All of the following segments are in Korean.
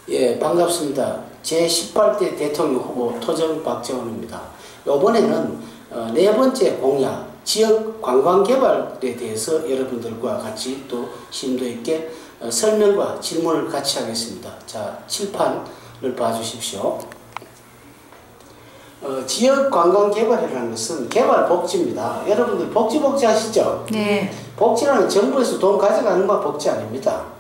예, 반갑습니다. 제18대 대통령 후보 토정 박재원입니다. 이번에는 네 번째 공약, 지역 관광 개발에 대해서 여러분들과 같이 또 심도 있게 설명과 질문을 같이 하겠습니다. 자, 칠판을 봐주십시오. 지역 관광 개발이라는 것은 개발 복지입니다. 여러분들 복지 하시죠? 네. 복지라는 정부에서 돈 가져가는 건 복지 아닙니다.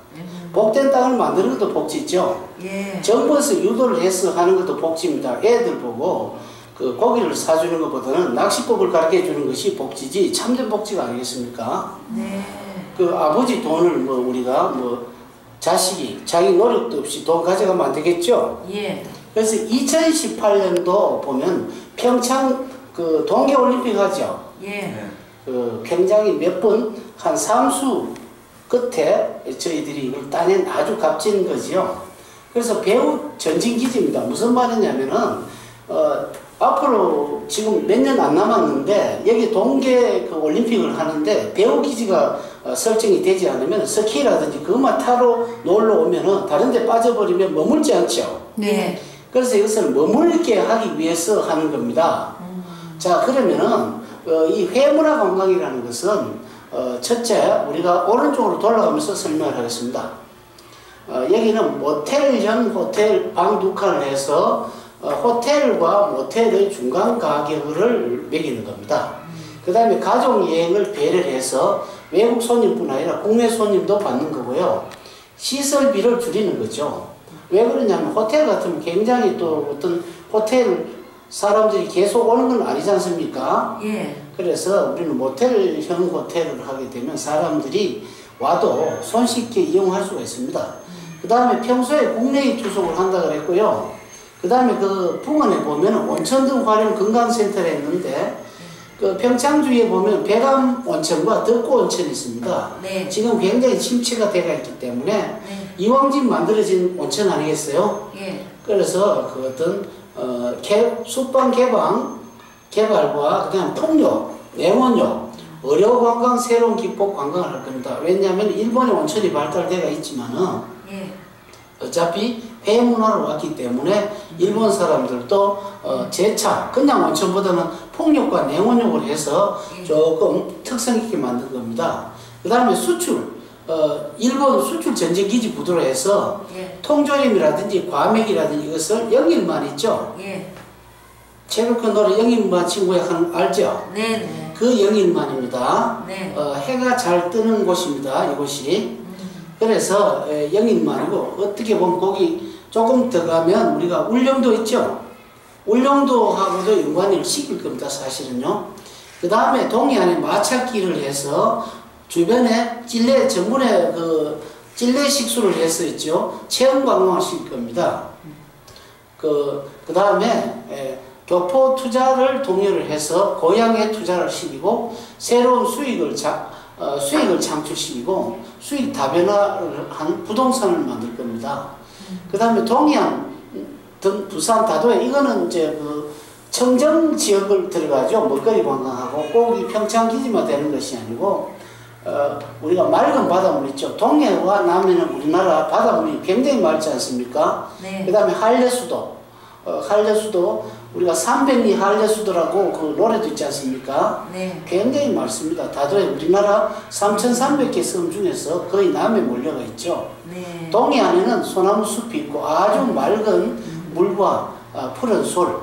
복된 땅을 만드는 것도 복지죠. 예. 정부에서 유도를 해서 하는 것도 복지입니다. 애들 보고 그 고기를 사주는 것보다는 낚시법을 가르쳐 주는 것이 복지지 참된 복지가 아니겠습니까? 네. 그 아버지 돈을 우리가 자식이 자기 노력도 없이 돈 가져가면 안 되겠죠. 예. 그래서 2018년도 보면 평창 그 동계올림픽 하죠. 예. 그 굉장히 몇 번 한 삼수 끝에 저희들이 이걸 따낸 아주 값진 거지요. 그래서 배우 전진기지입니다. 무슨 말이냐면은 앞으로 지금 몇 년 안 남았는데 여기 동계 그 올림픽을 하는데 배우 기지가 설정이 되지 않으면 스키라든지 그것만 타러 놀러 오면은 다른 데 빠져버리면 머물지 않죠. 네. 그래서 이것을 머물게 하기 위해서 하는 겁니다. 자, 그러면은 이 회문화 관광이라는 것은 첫째 우리가 오른쪽으로 돌아가면서 설명을 하겠습니다. 여기는 모텔형 호텔 방 두 칸을 해서 호텔과 모텔의 중간 가격을 매기는 겁니다. 그 다음에 가족여행을 배려해서 외국 손님뿐 아니라 국내 손님도 받는 거고요. 시설비를 줄이는 거죠. 왜 그러냐면 호텔 같으면 굉장히 또 어떤 호텔 사람들이 계속 오는 건 아니지 않습니까? 예. 그래서 우리는 모텔형 호텔을 하게 되면 사람들이 와도 손쉽게 이용할 수가 있습니다. 그 다음에 평소에 국내에 투숙을 한다 그랬고요. 그 다음에 그 부근에 보면 온천 등 활용 건강센터가 있는데 그 평창주에 보면 백암 온천과 덕구 온천이 있습니다. 네. 지금 굉장히 침체가 되어 있기 때문에 네. 이왕집 만들어진 온천 아니겠어요? 예. 그래서 그 어떤 숙박 개발과 그다음 풍력, 냉온욕, 의료관광 새로운 기법 관광을 할 겁니다. 왜냐하면 일본의 온천이 발달되어 있지만은 예. 어차피 회문화로 왔기 때문에 일본 사람들도 재차 그냥 온천보다는 풍력과 냉온욕을 해서 조금 특성 있게 만든 겁니다. 그 다음에 수출, 일본 수출 전쟁기지 부두로 해서 예. 통조림이라든지 과메기라든지 이것을 영일만 있죠. 예. 최근 노래 영일만 친구의 한 알죠? 네. 그 영일만입니다. 네. 해가 잘 뜨는 곳입니다. 이곳이. 그래서 영일만이고 어떻게 보면 거기 조금 더 가면 우리가 울릉도 있죠. 울릉도하고도 연관을 시킬 겁니다. 사실은요. 그 다음에 동해안에 마차길을 해서 주변에 찔레 전문에 그 찔레 식수를 해서 있죠. 체험 관광을 시킬 겁니다. 그 다음에 교포 투자를 독려를 해서 고향에 투자를 시키고 새로운 수익을 창출시키고 수익 다변화를 한 부동산을 만들 겁니다. 그 다음에 동해안 등 부산 다도해 이거는 이제 그 청정 지역을 들어가죠. 먹거리 관광하고 꼭 이 평창 기지만 되는 것이 아니고 우리가 맑은 바닷물 있죠. 동해와 남해는 우리나라 바닷물이 굉장히 맑지 않습니까? 네. 그 다음에 한려수도 우리가 300리 한려수도라고 그 노래도 있지 않습니까? 네. 굉장히 많습니다. 다도해 우리나라 3,300개 섬 중에서 거의 남해 몰려가 있죠. 네. 동해안에는 소나무 숲이 있고 아주 맑은 물과 푸른 솔.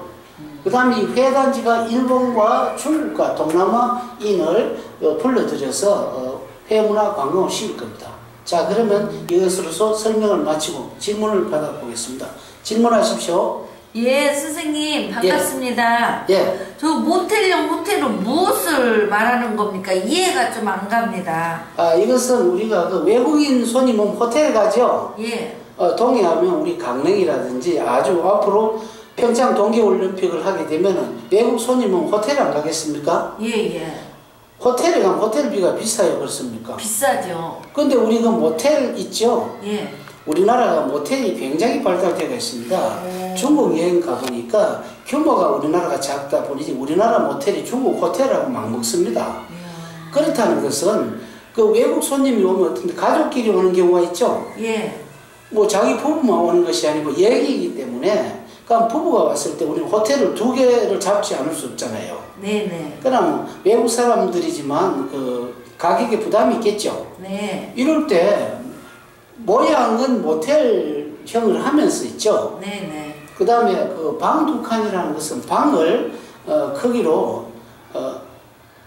그 다음에 이 회단지가 일본과 중국과 동남아인을 불러들여서 회문화 관광을 시킬 겁니다. 자, 그러면 이것으로서 설명을 마치고 질문을 받아보겠습니다. 질문하십시오. 예, 선생님 반갑습니다. 예. 저 모텔형 호텔은 무엇을 말하는 겁니까? 이해가 좀 안 갑니다. 이것은 우리가 그 외국인 손님은 호텔에 가죠. 예. 동해하면 우리 강릉이라든지 아주 앞으로 평창 동계올림픽을 하게 되면은 외국 손님은 호텔에 안 가겠습니까? 예. 호텔에 가면 호텔비가 비싸요, 그렇습니까? 비싸죠. 근데 우리가 모텔 있죠? 예. 우리나라가 모텔이 굉장히 발달되어 있습니다. 중국 여행 가보니까 규모가 우리나라가 작다 보니 우리나라 모텔이 중국 호텔하고 막 먹습니다. 그렇다는 것은 그 외국 손님이 오면 어떤데 가족끼리 오는 경우가 있죠? 예. 뭐 자기 부부만 오는 것이 아니고 얘기이기 때문에 그럼 부부가 왔을 때 우리는 호텔을 2개를 잡지 않을 수 없잖아요. 네네. 그럼 외국 사람들이지만 그 가격에 부담이 있겠죠. 네. 이럴 때 모양은 모텔형을 하면서 있죠. 네네. 그 다음에 그 방 2칸이라는 것은 방을 크기로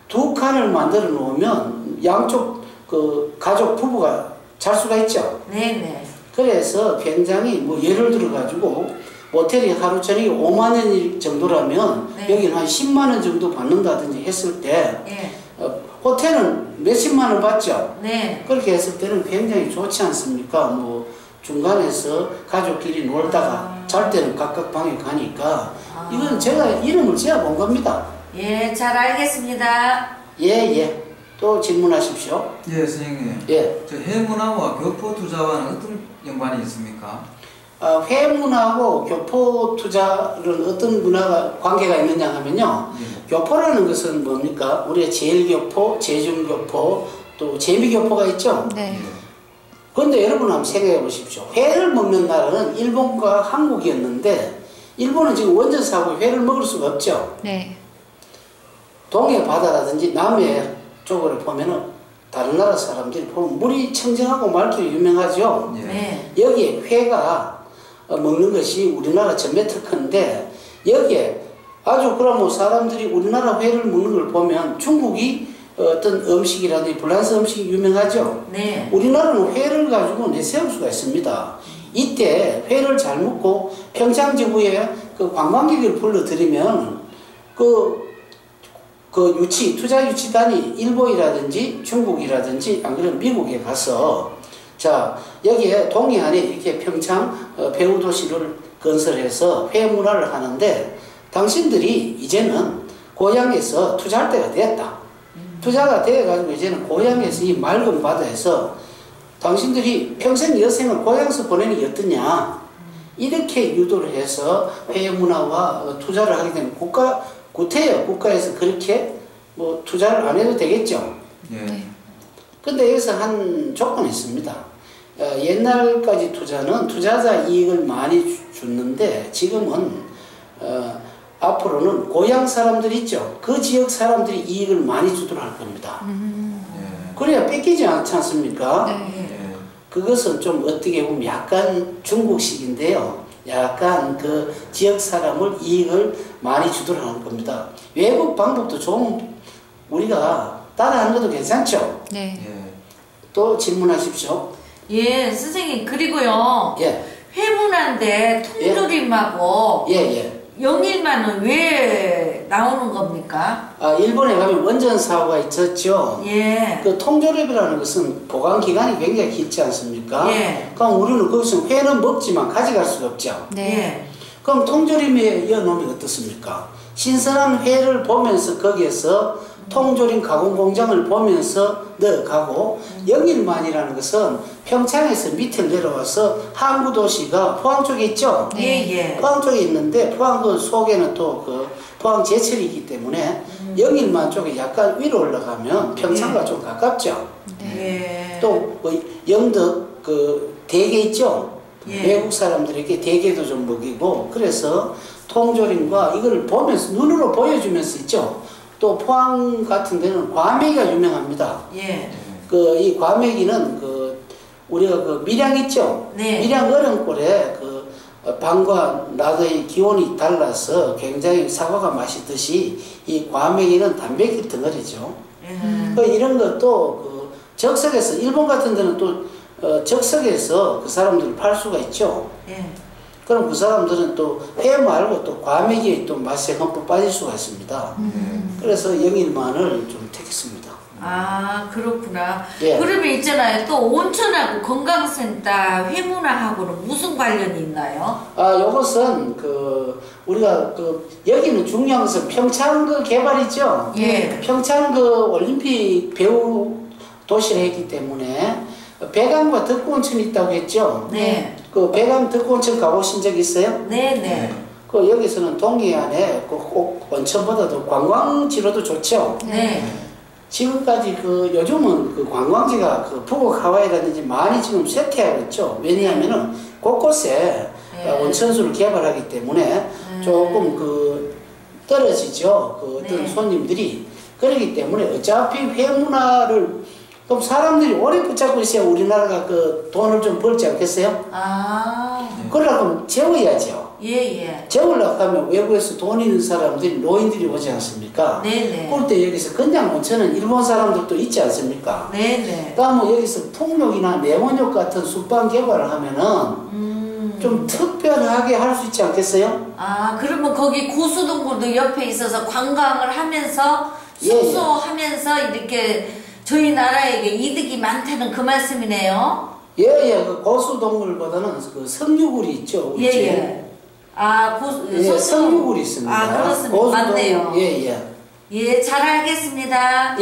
2칸을 만들어 놓으면 양쪽 그 가족 부부가 잘 수가 있죠. 네네. 그래서 굉장히 뭐 예를 들어 가지고 모텔이 하루 저녁에 5만 원 정도라면 네. 여기는 한 10만 원 정도 받는다든지 했을 때 예. 호텔은 몇십만 원 받죠. 네. 그렇게 했을 때는 굉장히 좋지 않습니까? 뭐 중간에서 가족끼리 놀다가 잘 때는 각각 방에 가니까 이건 제가 이름을 지어 본 겁니다. 예, 잘 알겠습니다. 예. 또 질문하십시오. 예, 선생님. 예. 저 해문화와 교포 투자와는 어떤 연관이 있습니까? 회문하고 교포 투자는 어떤 문화가 관계가 있느냐 하면요. 예. 교포라는 것은 뭡니까? 우리의 제일교포, 제중교포, 또 제미교포가 있죠. 네. 그런데 여러분 한번 생각해 보십시오. 회를 먹는 나라는 일본과 한국이었는데 일본은 지금 원전 사고 회를 먹을 수가 없죠. 네. 동해 바다라든지 남해 쪽으로 보면은 다른 나라 사람들이 보면 물이 청정하고 맑기로 유명하죠. 예. 네. 여기에 회가 먹는 것이 우리나라 전매 특허인데 여기에 아주 그럼 사람들이 우리나라 회를 먹는 걸 보면 중국이 어떤 음식이라든지 프랑스 음식이 유명하죠. 네. 우리나라는 회를 가지고 내세울 수가 있습니다. 이때 회를 잘 먹고 평창지구에 그 관광객을 불러들이면 그 투자 유치단이 일본이라든지 중국이라든지 안 그러면 미국에 가서 자 여기에 동해안에 이렇게 평창 배후도시를 건설해서 회 문화를 하는데 당신들이 이제는 고향에서 투자할 때가 됐다. 투자가 돼가지고 이제는 고향에서 이 맑은 바다에서 당신들이 평생 여생을 고향에서 보내는 게 어떠냐 이렇게 유도를 해서 회 문화와 투자를 하게 되면 국가에서 그렇게 뭐 투자를 안 해도 되겠죠. 예. 네. 근데 여기서 한 조건이 있습니다. 옛날까지 투자는 투자자 이익을 많이 줬는데 지금은 앞으로는 고향 사람들 있죠. 그 지역 사람들이 이익을 많이 주도록 할 겁니다. 예. 그래야 뺏기지 않지 않습니까? 네. 예. 그것은 좀 어떻게 보면 약간 중국식인데요. 약간 그 지역 사람을 이익을 많이 주도록 하는 겁니다. 외국 방법도 좀 우리가 따라하는 것도 괜찮죠? 네. 예. 또 질문하십시오. 예, 선생님, 그리고요. 예. 회문화인데 통조림하고 예. 영일만은 왜 나오는 겁니까? 일본에 가면 원전 사고가 있었죠. 예. 그 통조림이라는 것은 보관 기간이 굉장히 길지 않습니까? 예. 그럼 우리는 거기서 회는 먹지만 가져갈 수가 없죠. 네. 그럼 통조림에 이어놓으면 어떻습니까? 신선한 회를 보면서 거기에서 통조림 가공 공장을 보면서 넣어가고 영일만이라는 것은 평창에서 밑에 내려와서 항구 도시가 포항 쪽에 있죠. 예. 포항 쪽에 있는데 포항 속에는 또 그 포항 제철이 있기 때문에 영일만 쪽에 약간 위로 올라가면 평창과 좀 가깝죠. 예. 또 뭐 영덕 그 대게 있죠. 예. 외국 사람들에게 대게도 좀 먹이고 그래서 통조림과 이걸 보면서 눈으로 보여주면서 있죠. 또 포항 같은 데는 과메기가 유명합니다. 예. 그 이 과메기는 그 우리가 그 밀양 있죠. 네. 밀양 어른골에 그 밤과 낮의 기온이 달라서 굉장히 사과가 맛있듯이 이 과메기는 단백질 덩어리죠. 그 이런 것도 그 적석에서 일본 같은 데는 또 적석에서 그 사람들을 팔 수가 있죠. 예. 그럼 그 사람들은 또 회 말고 또 과메기에 또 맛에 흠뻑 빠질 수가 있습니다. 그래서 영일만을 좀 택했습니다. 아, 그렇구나. 예. 그러면 있잖아요. 또 온천하고 건강센터 회문화하고는 무슨 관련이 있나요? 요것은 그 우리가 그 여기는 중요한 것은 평창 그 개발이죠. 예. 평창 그 올림픽 배후 도시를 했기 때문에 백암과 덕구온천이 있다고 했죠. 네. 그 백암 덕구온천 가보신 적 있어요? 네네. 그 여기서는 동해안에 꼭 온천보다도 관광지로도 좋죠. 네. 지금까지 요즘은 관광지가 북옥 하와이라든지 많이 지금 쇠퇴하고 있죠. 왜냐하면은 곳곳에 온천수를 개발하기 때문에 조금 떨어지죠. 어떤 손님들이. 그렇기 때문에 어차피 회문화를 그럼 사람들이 오래 붙잡고 있어야 우리나라가 돈을 좀 벌지 않겠어요? 그러려면 재워야죠. 예. 재우려고 하면 외국에서 돈 있는 사람들이 노인들이 오지 않습니까? 네네. 그럴 때 여기서 그냥 온천은 일본 사람들도 있지 않습니까? 네네. 그러면 여기서 풍력이나 내원역 같은 숙박 개발을 하면은 좀 특별하게 할 수 있지 않겠어요? 그러면 거기 고수동굴도 옆에 있어서 관광을 하면서 숙소하면서 이렇게 저희 나라에게 이득이 많다는 그 말씀이네요. 고수동굴보다는 석류굴이 있죠. 예. 석류굴이 있습니다. 그렇습니다. 맞네요. 예, 잘 알겠습니다.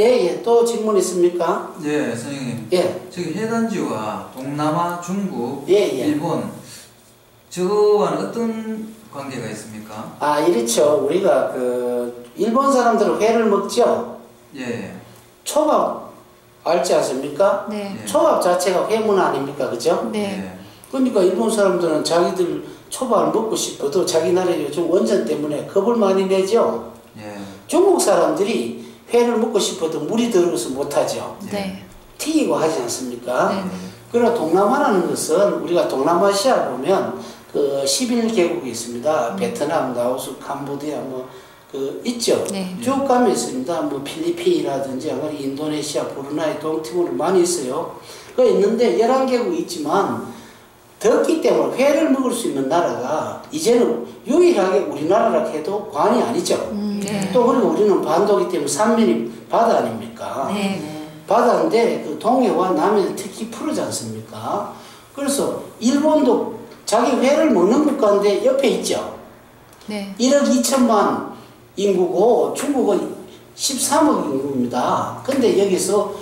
또 질문 있습니까? 예, 선생님. 저기 해단지와 동남아, 중국, 일본 저거와는 어떤 관계가 있습니까? 이렇죠. 우리가 일본 사람들은 회를 먹죠. 초밥 알지 않습니까? 네. 초밥 자체가 회문화 아닙니까? 그죠? 네. 그러니까 일본 사람들은 자기들 초밥을 먹고 싶어도 자기 나라의 요즘 원전 때문에 겁을 많이 내죠. 중국 사람들이 회를 먹고 싶어도 물이 더러워서 못하죠. 네. 튀기고 하지 않습니까? 네. 그리고 동남아라는 것은 우리가 동남아시아 보면 11개국이 있습니다. 베트남, 라오스, 캄보디아 있죠. 네. 쭉 가면 있습니다. 필리핀이라든지 인도네시아, 브루나이, 동티모르 많이 있어요. 있는데 11개국이 있지만 덥기 때문에 회를 먹을 수 있는 나라가 이제는 유일하게 우리나라라 해도 과언이 아니죠. 네. 또 그리고 우리는 반도기 때문에 삼면이 바다 아닙니까? 바다인데 동해와 남해는 특히 푸르지 않습니까? 그래서 일본도 자기 회를 먹는 국가인데 옆에 있죠. 네. 1억 2천만 인구고 중국은 13억 인구입니다. 근데 여기서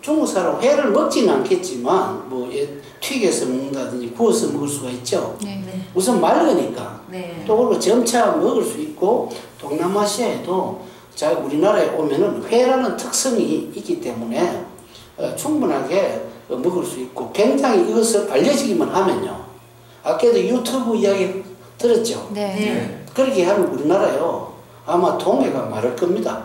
중국 사람 회를 먹지는 않겠지만 튀겨서 먹는다든지 구워서 먹을 수가 있죠. 우선 맑으니까. 또 그리고 점차 먹을 수 있고 동남아시아에도 우리나라에 오면은 회라는 특성이 있기 때문에 충분하게 먹을 수 있고 굉장히 이것을 알려지기만 하면요. 아까도 유튜브 이야기 들었죠? 네. 그렇게 하면 우리나라요. 아마 동해가 마를 겁니다.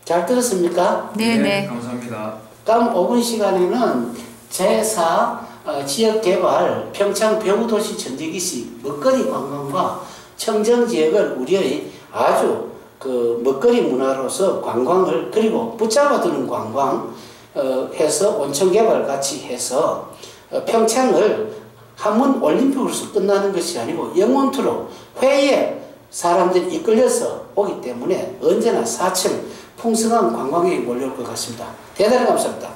잘 들었습니까? 네. 감사합니다. 다음 5분 시간에는 제4 지역개발 평창 배후도시 전대기시 먹거리 관광과 청정지역을 우리의 아주 먹거리 문화로서 관광을 그리고 붙잡아두는 관광 해서 온천개발 같이 해서 평창을 한번 올림픽으로서 끝나는 것이 아니고 영원토록 회에 사람들이 이끌려서 오기 때문에 언제나 사천 풍성한 관광객이 몰려올 것 같습니다. 대단히 감사합니다.